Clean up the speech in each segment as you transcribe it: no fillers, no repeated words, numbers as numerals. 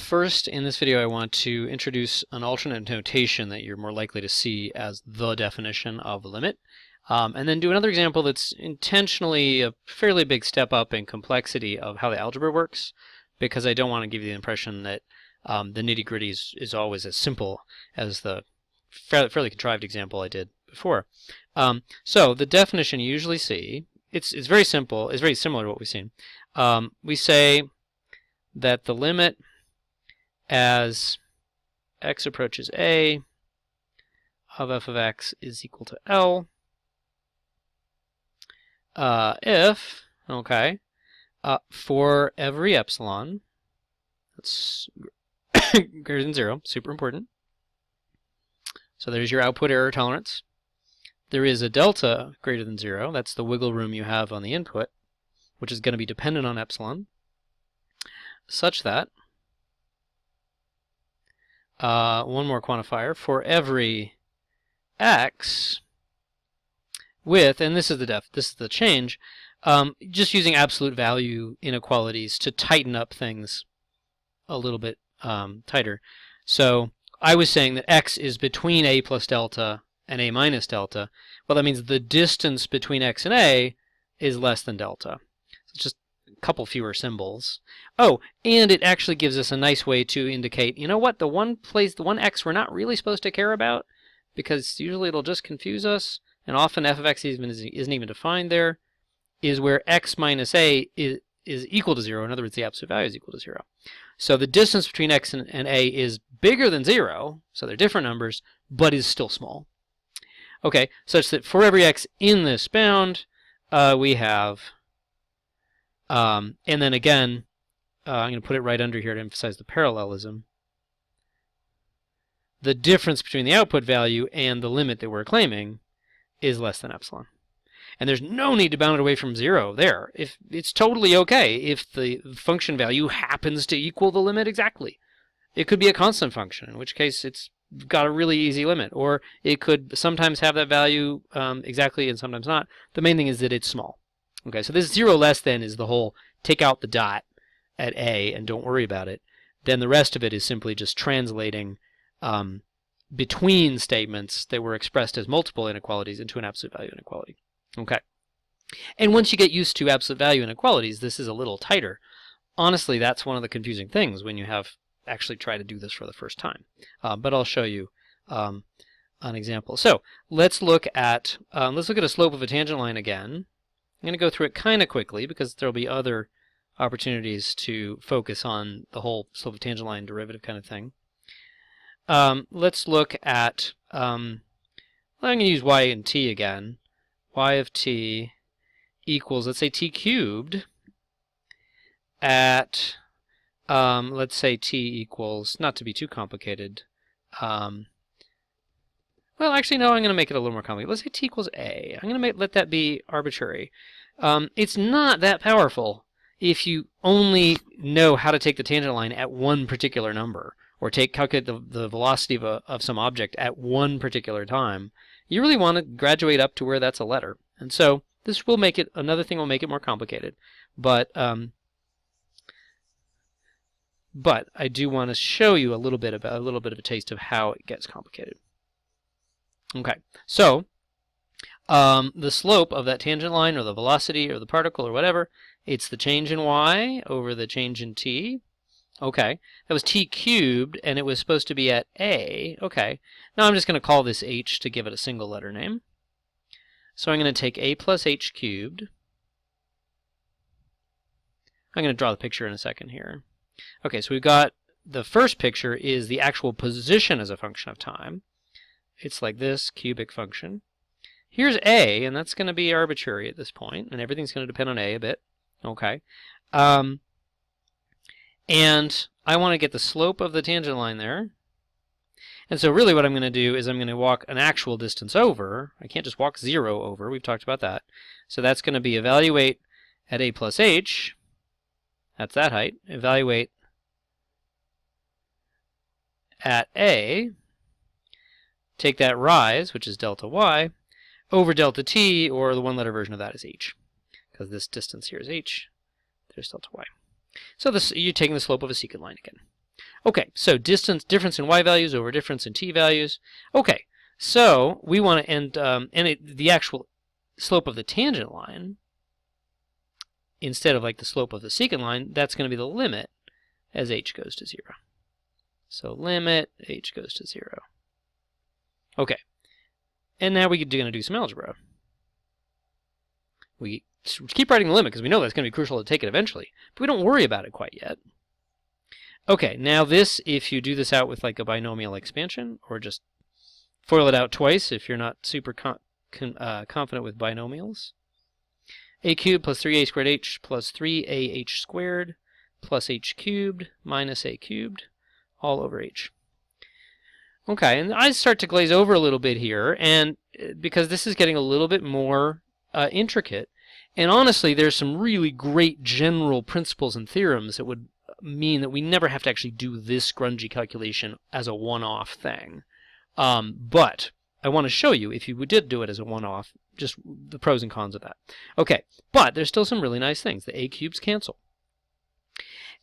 first, in this video, I want to introduce an alternate notation that you're more likely to see as the definition of a limit, and then do another example that's intentionally a fairly big step up in complexity of how the algebra works, because I don't want to give you the impression that the nitty-gritty is always as simple as the fairly contrived example I did before. So the definition you usually see, it's very simple. It's very similar to what we've seen. We say that the limit as x approaches a of f of x is equal to L if, okay, for every epsilon that's greater than 0, super important. So there's your output error tolerance. There is a delta greater than 0, that's the wiggle room you have on the input, which is going to be dependent on epsilon, such that one more quantifier, for every x with, and this is the change, just using absolute value inequalities to tighten up things a little bit tighter. So I was saying that x is between a plus delta and a minus delta. Well, that means the distance between x and a is less than delta. It's just a couple fewer symbols. Oh, and it actually gives us a nice way to indicate, you know what, the one x we're not really supposed to care about, because usually it'll just confuse us, and often f of x isn't even defined there, is where x minus a is equal to 0. In other words, the absolute value is equal to 0. So the distance between x and a is bigger than 0, so they're different numbers, but is still small. Okay, such that for every x in this bound, we have, and then again, I'm going to put it right under here to emphasize the parallelism. The difference between the output value and the limit that we're claiming is less than epsilon. And there's no need to bound it away from 0 there. If it's totally okay if the function value happens to equal the limit exactly. It could be a constant function, in which case it's got a really easy limit. Or it could sometimes have that value exactly and sometimes not. The main thing is that it's small. Okay, so this 0 less than is the whole take out the dot at a and don't worry about it. Then the rest of it is simply just translating between statements that were expressed as multiple inequalities into an absolute value inequality. Okay. And once you get used to absolute value inequalities, this is a little tighter. Honestly, that's one of the confusing things when you have actually tried to do this for the first time. But I'll show you an example. So let's look at a slope of a tangent line again. I'm going to go through it kind of quickly because there'll be other opportunities to focus on the whole slope of tangent line derivative kind of thing. Let's look at, I'm going to use y and t again. Y of t equals, let's say, t cubed at, let's say t equals, not to be too complicated, well, actually, no, I'm going to make it a little more complicated. Let's say t equals a. I'm going to let that be arbitrary. It's not that powerful if you only know how to take the tangent line at one particular number, or calculate the velocity of some object at one particular time. You really want to graduate up to where that's a letter. And so this will make it, another thing will make it more complicated. But I do want to show you a little bit of a taste of how it gets complicated. Okay, so the slope of that tangent line, or the velocity, or the particle, or whatever, it's the change in y over the change in t. Okay, that was t cubed, and it was supposed to be at a. Okay, now I'm just going to call this h to give it a single letter name. So I'm going to take a plus h cubed. I'm going to draw the picture in a second here. Okay, so we've got the first picture is the actual position as a function of time. It's like this cubic function. Here's a, and that's going to be arbitrary at this point, and everything's going to depend on a bit. Okay. And I want to get the slope of the tangent line there. And so really what I'm going to do is I'm going to walk an actual distance over. I can't just walk 0 over. We've talked about that. So that's going to be evaluate at a plus h. That's that height. Evaluate at a. Take that rise, which is delta y, over delta t, or the one-letter version of that is h. Because this distance here is h. There's delta y. So you're taking the slope of a secant line again. Okay, so difference in y values over difference in t values. Okay, so we want to end, the actual slope of the tangent line, instead of like the slope of the secant line, that's going to be the limit as h goes to 0. So limit h goes to 0. Okay, and now we're going to do some algebra. We keep writing the limit because we know that's going to be crucial to take it eventually, but we don't worry about it quite yet. Okay, now this, if you do this out with like a binomial expansion, or just FOIL it out twice if you're not super confident with binomials. A cubed plus 3a squared h plus 3ah squared plus h cubed minus a cubed all over h. Okay, and I start to glaze over a little bit here, and because this is getting a little bit more intricate, and honestly there's some really great general principles and theorems that would mean that we never have to actually do this grungy calculation as a one-off thing. But I want to show you, if you did do it as a one-off, just the pros and cons of that. Okay, but there's still some really nice things. The a cubes cancel.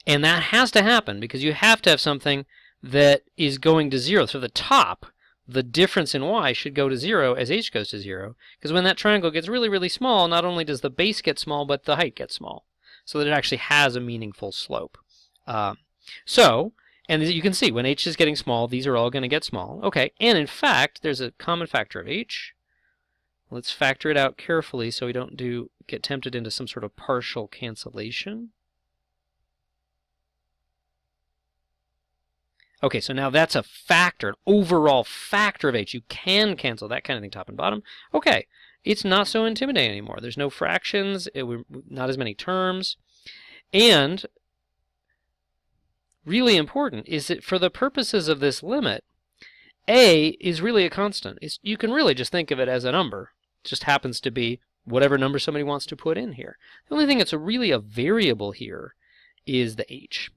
And that has to happen because you have to have something that is going to 0. So the top, the difference in y should go to 0 as h goes to 0, because when that triangle gets really, really small, not only does the base get small, but the height gets small, so that it actually has a meaningful slope. And as you can see, when h is getting small, these are all going to get small. Okay, and in fact, there's a common factor of h. Let's factor it out carefully so we don't get tempted into some sort of partial cancellation. Okay, so now that's a factor, an overall factor of h. You can cancel that kind of thing top and bottom. Okay, it's not so intimidating anymore. There's no fractions, not as many terms. And really important is that for the purposes of this limit, a is really a constant. You can really just think of it as a number. It just happens to be whatever number somebody wants to put in here. The only thing that's really a variable here is the h.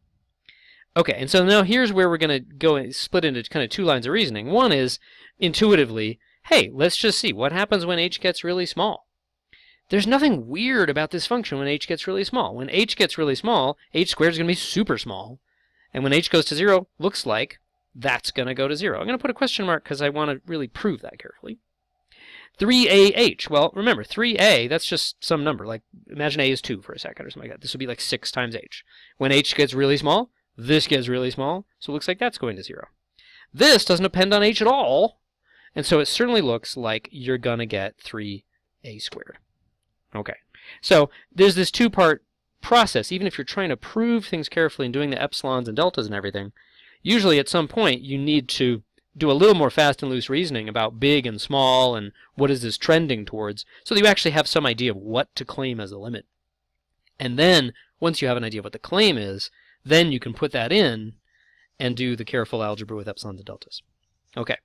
Okay, and so now here's where we're going to go and split into kind of two lines of reasoning. One is, intuitively, hey, let's just see what happens when h gets really small. There's nothing weird about this function when h gets really small. When h gets really small, h squared is going to be super small. And when h goes to 0, looks like that's going to go to 0. I'm going to put a question mark because I want to really prove that carefully. 3ah, well, remember, 3a, that's just some number. Like, imagine a is 2 for a second or something like that. This would be like 6 times h. When h gets really small, this gets really small, so it looks like that's going to 0. This doesn't depend on h at all, and so it certainly looks like you're going to get 3a squared. Okay, so there's this two-part process. Even if you're trying to prove things carefully and doing the epsilons and deltas and everything, usually at some point you need to do a little more fast and loose reasoning about big and small and what is this trending towards, so that you actually have some idea of what to claim as a limit. And then, once you have an idea of what the claim is, then you can put that in and do the careful algebra with epsilons and deltas. Okay,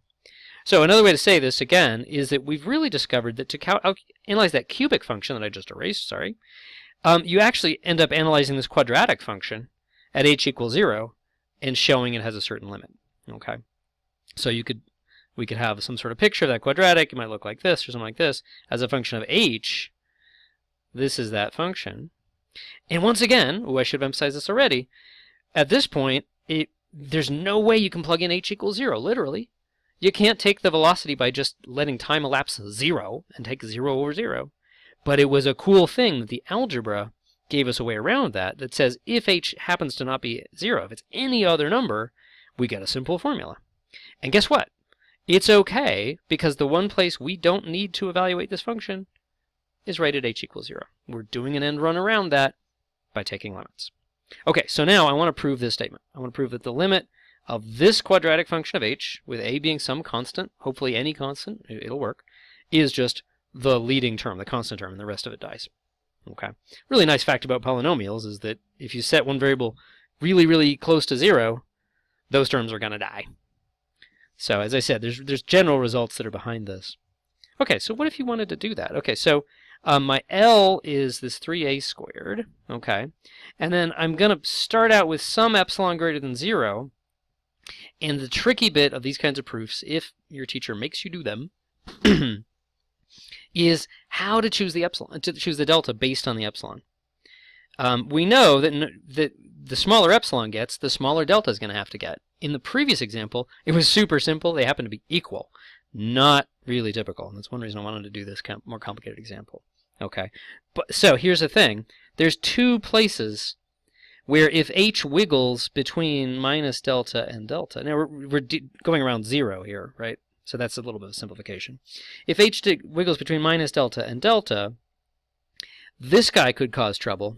so another way to say this, again, is that we've really discovered that to analyze that cubic function that I just erased, you actually end up analyzing this quadratic function at h equals 0 and showing it has a certain limit. Okay, so we could have some sort of picture of that quadratic. It might look like this or something like this. As a function of h, this is that function. And once again, I should have emphasized this already, at this point, there's no way you can plug in h equals 0, literally. You can't take the velocity by just letting time elapse 0 and take 0 over 0. But it was a cool thing that the algebra gave us a way around that says if h happens to not be 0, if it's any other number, we get a simple formula. And guess what? It's okay, because the one place we don't need to evaluate this function is right at h equals 0. We're doing an end run around that by taking limits. Okay, so now I want to prove this statement. I want to prove that the limit of this quadratic function of h, with a being some constant, hopefully any constant, it'll work, is just the leading term, the constant term, and the rest of it dies. Okay. Really nice fact about polynomials is that if you set one variable really, really close to 0, those terms are going to die. So as I said, there's general results that are behind this. Okay, so what if you wanted to do that? Okay, so my L is this 3a squared, okay, and then I'm going to start out with some epsilon greater than 0, and the tricky bit of these kinds of proofs, if your teacher makes you do them, is how to choose the epsilon, to choose the delta based on the epsilon. we know that the smaller epsilon gets, the smaller delta is going to have to get. In the previous example, it was super simple. They happen to be equal. Not really typical. And that's one reason I wanted to do this more complicated example. Okay, but so here's the thing. There's two places where if h wiggles between minus delta and delta, now we're going around 0 here, right? So that's a little bit of simplification. If h wiggles between minus delta and delta, this guy could cause trouble.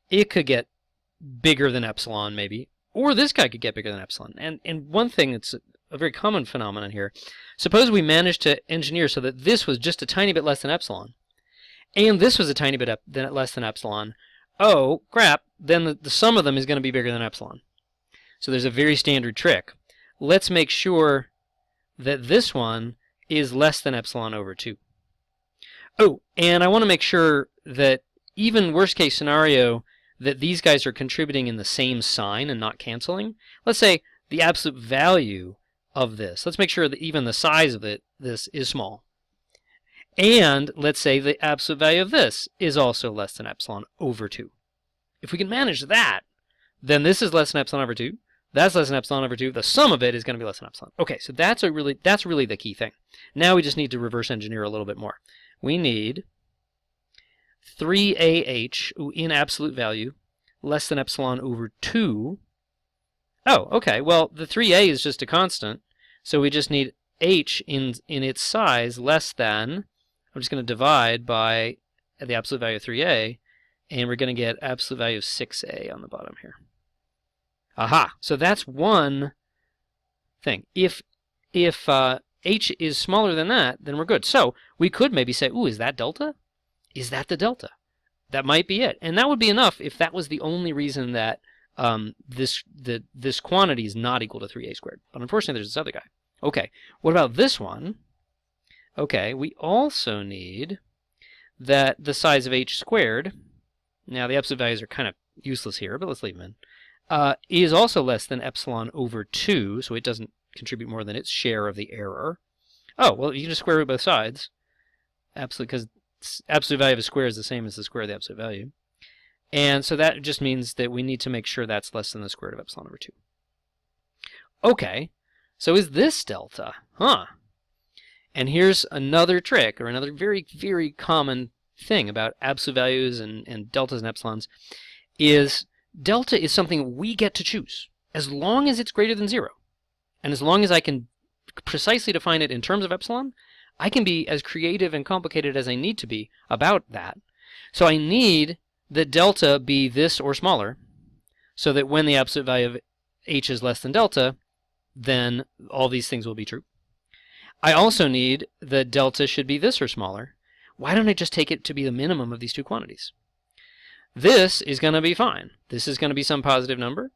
It could get bigger than epsilon, maybe, or this guy could get bigger than epsilon. And one thing that's a very common phenomenon here, suppose we managed to engineer so that this was just a tiny bit less than epsilon, and this was a tiny bit less than epsilon. Oh, crap, then the sum of them is going to be bigger than epsilon. So there's a very standard trick. Let's make sure that this one is less than epsilon over 2. Oh, and I want to make sure that even worst case scenario, that these guys are contributing in the same sign and not canceling. Let's say the absolute value of this. Let's make sure that even the size of this is small. And let's say the absolute value of this is also less than epsilon over 2. If we can manage that, then this is less than epsilon over 2. That's less than epsilon over 2. The sum of it is going to be less than epsilon. Okay, so that's really the key thing. Now we just need to reverse engineer a little bit more. We need 3AH in absolute value less than epsilon over 2. Oh, okay. Well, the 3A is just a constant, so we just need h in its size less than, I'm just going to divide by the absolute value of 3A, and we're going to get absolute value of 6A on the bottom here. Aha! So that's one thing. If h is smaller than that, then we're good. So we could maybe say, ooh, is that delta? Is that the delta? That might be it. And that would be enough if that was the only reason that this quantity is not equal to 3a squared. But unfortunately, there's this other guy. Okay, what about this one? Okay, we also need that the size of h squared, now the absolute values are kind of useless here, but let's leave them in, is also less than epsilon over 2, so it doesn't contribute more than its share of the error. Oh, well, you can just square root both sides, because absolute value of a square is the same as the square of the absolute value. And so that just means that we need to make sure that's less than the square root of epsilon over 2. Okay, so is this delta? Huh. And here's another trick, or another very, very common thing about absolute values and deltas and epsilons, is delta is something we get to choose, as long as it's greater than 0. And as long as I can precisely define it in terms of epsilon, I can be as creative and complicated as I need to be about that. So I need that delta be this or smaller, so that when the absolute value of h is less than delta, then all these things will be true. I also need that delta should be this or smaller. Why don't I just take it to be the minimum of these two quantities? This is going to be fine. This is going to be some positive number,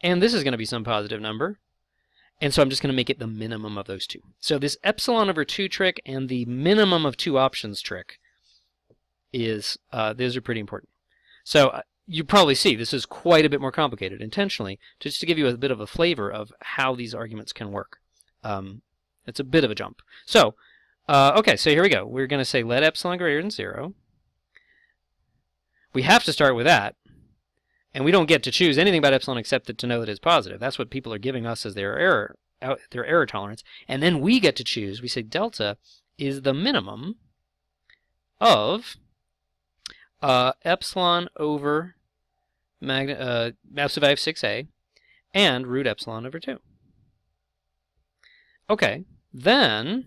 and this is going to be some positive number. And so I'm just going to make it the minimum of those two. So this epsilon over 2 trick and the minimum of 2 options trick is, those are pretty important. So you probably see this is quite a bit more complicated intentionally, just to give you a bit of a flavor of how these arguments can work. It's a bit of a jump. So, okay, so here we go. We're going to say let epsilon greater than 0. We have to start with that. And we don't get to choose anything about epsilon except to know that it's positive. That's what people are giving us as their error tolerance. And then we get to choose. We say delta is the minimum of epsilon over absolute value of 6a and root epsilon over 2. Okay, then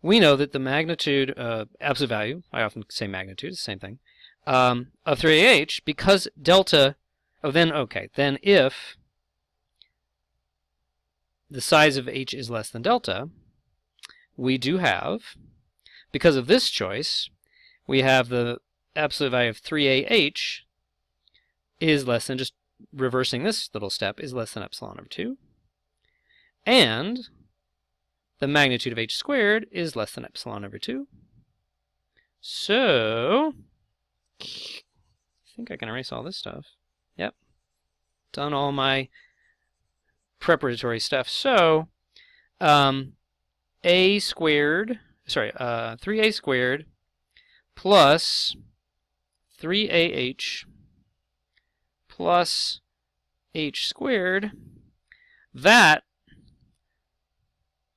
we know that the magnitude, absolute value, I often say magnitude, it's the same thing, of 3ah, because delta, then if the size of h is less than delta, we do have, because of this choice, we have the absolute value of 3ah is less than, just reversing this little step, is less than epsilon over 2. And the magnitude of h squared is less than epsilon over 2. So, I think I can erase all this stuff. Yep. Done all my preparatory stuff. So, 3a squared plus 3ah plus h squared, that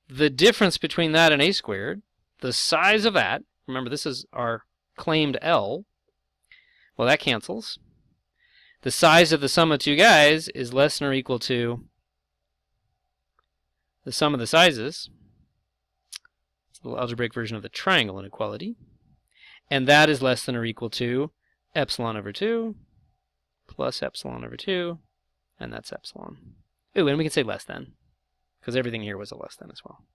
the difference between that and a squared, the size of that, remember this is our claimed L, well that cancels. The size of the sum of two guys is less than or equal to the sum of the sizes. It's a little algebraic version of the triangle inequality. And that is less than or equal to epsilon over 2 plus epsilon over 2, and that's epsilon. Ooh, and we can say less than, because everything here was a less than as well.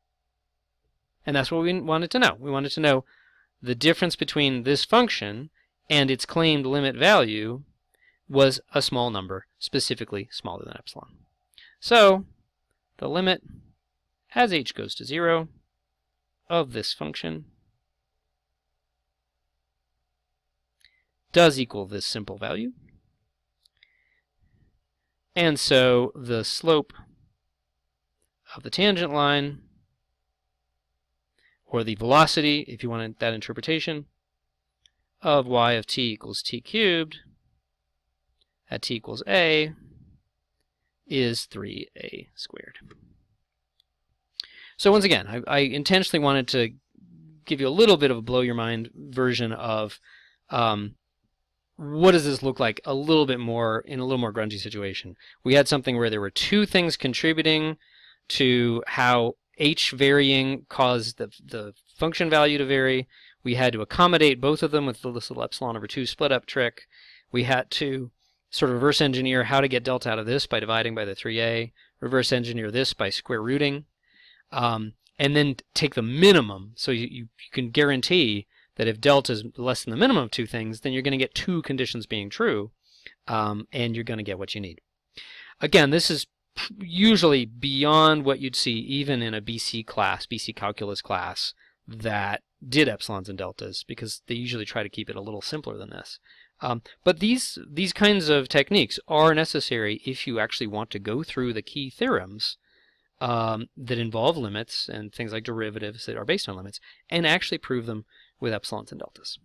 And that's what we wanted to know. We wanted to know the difference between this function and its claimed limit value was a small number, specifically smaller than epsilon. So the limit as h goes to 0 of this function does equal this simple value. And so the slope of the tangent line, or the velocity, if you wanted that interpretation, of y of t equals t cubed at t equals a is 3a squared. So once again, I intentionally wanted to give you a little bit of a blow-your-mind version of what does this look like a little bit more in a little more grungy situation. We had something where there were two things contributing to how h varying caused the function value to vary. We had to accommodate both of them with this little epsilon over 2 split up trick. We had to sort of reverse engineer how to get delta out of this by dividing by the 3a, reverse engineer this by square rooting, and then take the minimum. So you can guarantee that if delta is less than the minimum of two things, then you're going to get two conditions being true, and you're going to get what you need. Again, this is usually beyond what you'd see even in a BC class, BC calculus class, that did epsilons and deltas, because they usually try to keep it a little simpler than this. But these kinds of techniques are necessary if you actually want to go through the key theorems that involve limits and things like derivatives that are based on limits, and actually prove them with epsilons and deltas.